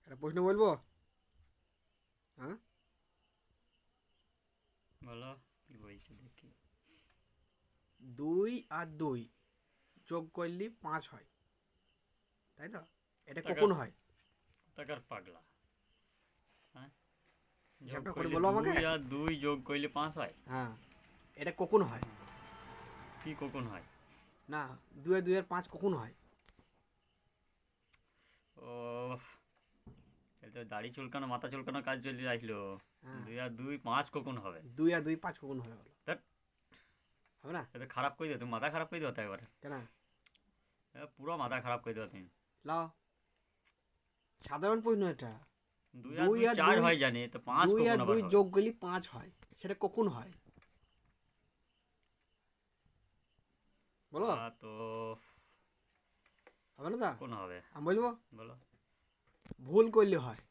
একটা প্রশ্ন বলবো? হ্যাঁ, বলো কি বলছো দেখি। 2 আর 2 যোগ করলে 5 হয়, তাই তো? এটা টাকার কখন হয়? টাকার পাগলা। হ্যাঁ, যোগ হিসাবটা করে করলে বলো আমাকে। 2 আর 2 যোগ করলে 5 হয়। হ্যাঁ, এটা কখন হয়? কি কখন হয়? না, 2 আর 2 আর 5 কখন হয়? ও, এই তো দাড়ি চুলকানো মাথা চুলকানো কাজ চলে আসলো। হ্যাঁ, 2 আর 2 5 কখন হবে? 2 আর 2 5 কখন হয় বলো? ধ্যাৎ, হবে না? এটা খারাপ করে দিও তুমি, মাথা খারাপ করে দিও তো একবারে। কেন? পুরো মাথা খারাপ করে দিও তুমি। লাও, সাধারণ প্রশ্ন এটা। দুই আর 2 দুই আর চার 2, হয় জানি, তো 5 2 কখন আর আবার 2 হবে? যোগ করলে 5 হয়, সেটা কখন হয় বলো? তো হবে না? তা কখন হবে? আমি বলবো, বলো। ভুল করলে হয়।